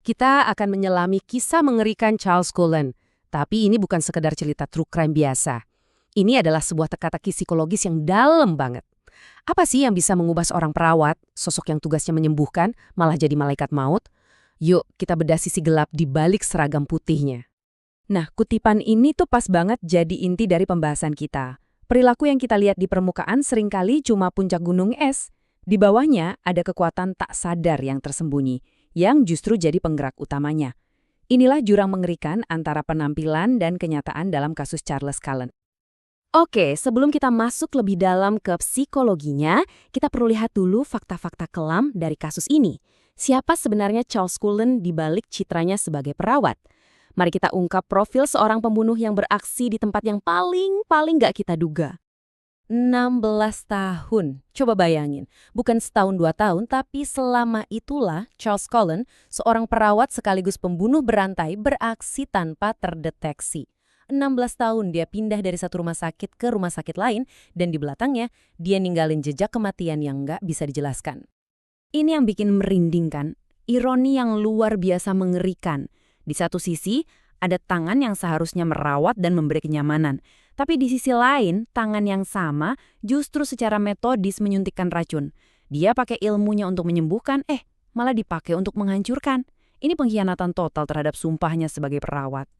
Kita akan menyelami kisah mengerikan Charles Cullen. Tapi ini bukan sekedar cerita true crime biasa. Ini adalah sebuah teka-teki psikologis yang dalam banget. Apa sih yang bisa mengubah seorang perawat, sosok yang tugasnya menyembuhkan, malah jadi malaikat maut? Yuk, kita bedah sisi gelap di balik seragam putihnya. Nah, kutipan ini tuh pas banget jadi inti dari pembahasan kita. Perilaku yang kita lihat di permukaan seringkali cuma puncak gunung es. Di bawahnya ada kekuatan tak sadar yang tersembunyi, yang justru jadi penggerak utamanya. Inilah jurang mengerikan antara penampilan dan kenyataan dalam kasus Charles Cullen. Oke, sebelum kita masuk lebih dalam ke psikologinya, kita perlu lihat dulu fakta-fakta kelam dari kasus ini. Siapa sebenarnya Charles Cullen di balik citranya sebagai perawat? Mari kita ungkap profil seorang pembunuh yang beraksi di tempat yang paling nggak kita duga. 16 tahun. Coba bayangin, bukan setahun 2 tahun, tapi selama itulah Charles Cullen, seorang perawat sekaligus pembunuh berantai, beraksi tanpa terdeteksi. 16 tahun dia pindah dari satu rumah sakit ke rumah sakit lain, dan di belakangnya dia ninggalin jejak kematian yang nggak bisa dijelaskan. Ini yang bikin merinding kan? Ironi yang luar biasa mengerikan. Di satu sisi, ada tangan yang seharusnya merawat dan memberi kenyamanan. Tapi di sisi lain, tangan yang sama justru secara metodis menyuntikkan racun. Dia pakai ilmunya untuk menyembuhkan, malah dipakai untuk menghancurkan. Ini pengkhianatan total terhadap sumpahnya sebagai perawat.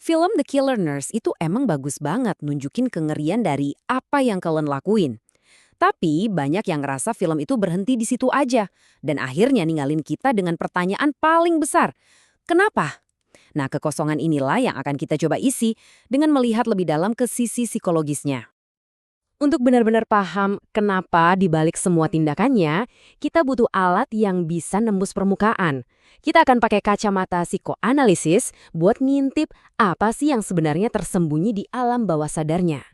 Film The Killer Nurse itu emang bagus banget nunjukin kengerian dari apa yang Cullen lakuin. Tapi banyak yang ngerasa film itu berhenti di situ aja. Dan akhirnya ninggalin kita dengan pertanyaan paling besar. Kenapa? Nah, kekosongan inilah yang akan kita coba isi dengan melihat lebih dalam ke sisi psikologisnya. Untuk benar-benar paham kenapa dibalik semua tindakannya, kita butuh alat yang bisa nembus permukaan. Kita akan pakai kacamata psikoanalisis buat ngintip apa sih yang sebenarnya tersembunyi di alam bawah sadarnya.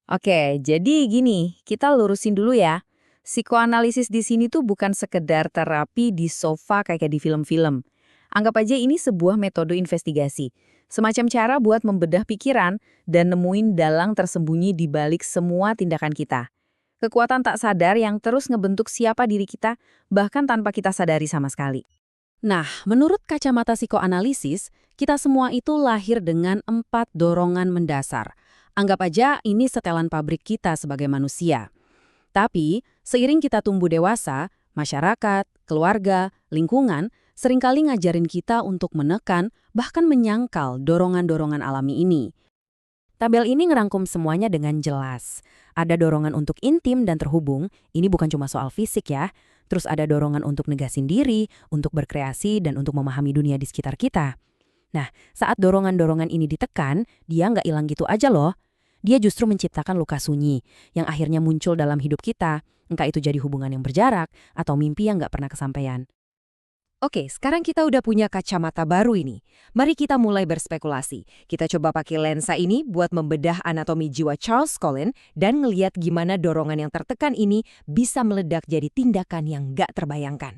Oke, jadi gini, kita lurusin dulu ya. Psikoanalisis di sini tuh bukan sekedar terapi di sofa kayak di film-film. Anggap aja ini sebuah metode investigasi. Semacam cara buat membedah pikiran dan nemuin dalang tersembunyi di balik semua tindakan kita. Kekuatan tak sadar yang terus ngebentuk siapa diri kita, bahkan tanpa kita sadari sama sekali. Nah, menurut kacamata psikoanalisis, kita semua itu lahir dengan 4 dorongan mendasar. Anggap aja ini setelan pabrik kita sebagai manusia. Tapi, seiring kita tumbuh dewasa, masyarakat, keluarga, lingkungan, seringkali ngajarin kita untuk menekan, bahkan menyangkal dorongan-dorongan alami ini. Tabel ini ngerangkum semuanya dengan jelas. Ada dorongan untuk intim dan terhubung, ini bukan cuma soal fisik ya. Terus ada dorongan untuk negasin diri, untuk berkreasi, dan untuk memahami dunia di sekitar kita. Nah, saat dorongan-dorongan ini ditekan, dia nggak hilang gitu aja loh. Dia justru menciptakan luka sunyi, yang akhirnya muncul dalam hidup kita, entah itu jadi hubungan yang berjarak, atau mimpi yang nggak pernah kesampaian. Oke, sekarang kita udah punya kacamata baru ini. Mari kita mulai berspekulasi. Kita coba pakai lensa ini buat membedah anatomi jiwa Charles Cullen dan ngeliat gimana dorongan yang tertekan ini bisa meledak jadi tindakan yang nggak terbayangkan.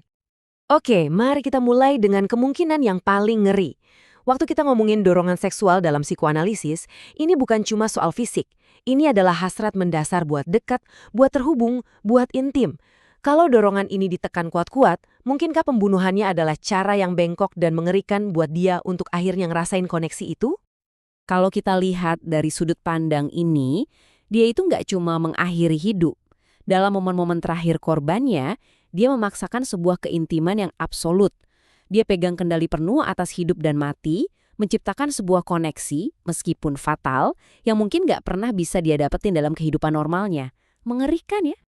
Oke, mari kita mulai dengan kemungkinan yang paling ngeri. Waktu kita ngomongin dorongan seksual dalam psikoanalisis, ini bukan cuma soal fisik. Ini adalah hasrat mendasar buat dekat, buat terhubung, buat intim. Kalau dorongan ini ditekan kuat-kuat, mungkinkah pembunuhannya adalah cara yang bengkok dan mengerikan buat dia untuk akhirnya ngerasain koneksi itu? Kalau kita lihat dari sudut pandang ini, dia itu nggak cuma mengakhiri hidup. Dalam momen-momen terakhir korbannya, dia memaksakan sebuah keintiman yang absolut. Dia pegang kendali penuh atas hidup dan mati, menciptakan sebuah koneksi, meskipun fatal, yang mungkin nggak pernah bisa dia dapetin dalam kehidupan normalnya. Mengerikan ya?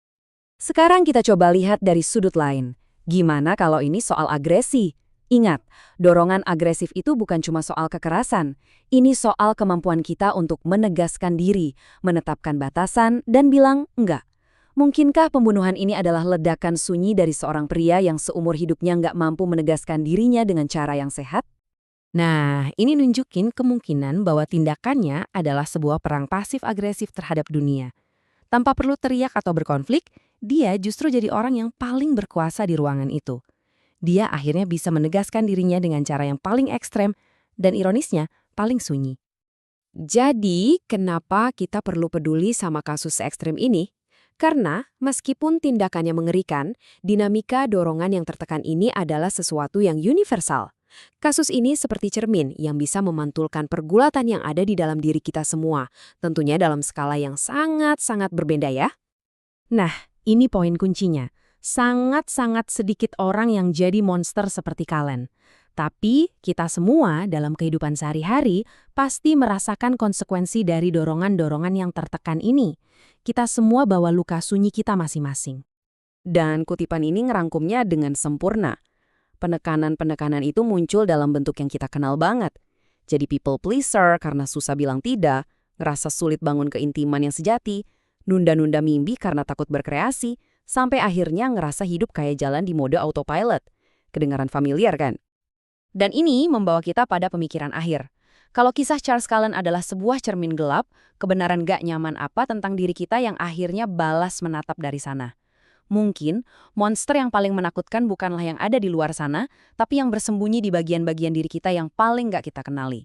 Sekarang kita coba lihat dari sudut lain. Gimana kalau ini soal agresi? Ingat, dorongan agresif itu bukan cuma soal kekerasan. Ini soal kemampuan kita untuk menegaskan diri, menetapkan batasan, dan bilang enggak. Mungkinkah pembunuhan ini adalah ledakan sunyi dari seorang pria yang seumur hidupnya nggak mampu menegaskan dirinya dengan cara yang sehat? Nah, ini nunjukin kemungkinan bahwa tindakannya adalah sebuah perang pasif-agresif terhadap dunia. Tanpa perlu teriak atau berkonflik, dia justru jadi orang yang paling berkuasa di ruangan itu. Dia akhirnya bisa menegaskan dirinya dengan cara yang paling ekstrem dan ironisnya paling sunyi. Jadi, kenapa kita perlu peduli sama kasus ekstrem ini? Karena meskipun tindakannya mengerikan, dinamika dorongan yang tertekan ini adalah sesuatu yang universal. Kasus ini seperti cermin yang bisa memantulkan pergulatan yang ada di dalam diri kita semua, tentunya dalam skala yang sangat-sangat berbeda ya. Nah, ini poin kuncinya. Sangat-sangat sedikit orang yang jadi monster seperti Kalen. Tapi kita semua dalam kehidupan sehari-hari pasti merasakan konsekuensi dari dorongan-dorongan yang tertekan ini. Kita semua bawa luka sunyi kita masing-masing. Dan kutipan ini ngerangkumnya dengan sempurna. Penekanan-penekanan itu muncul dalam bentuk yang kita kenal banget. Jadi people pleaser karena susah bilang tidak, ngerasa sulit bangun keintiman yang sejati, nunda-nunda mimpi karena takut berkreasi, sampai akhirnya ngerasa hidup kayak jalan di mode autopilot. Kedengaran familiar kan? Dan ini membawa kita pada pemikiran akhir. Kalau kisah Charles Cullen adalah sebuah cermin gelap, kebenaran gak nyaman apa tentang diri kita yang akhirnya balas menatap dari sana? Mungkin, monster yang paling menakutkan bukanlah yang ada di luar sana, tapi yang bersembunyi di bagian-bagian diri kita yang paling gak kita kenali.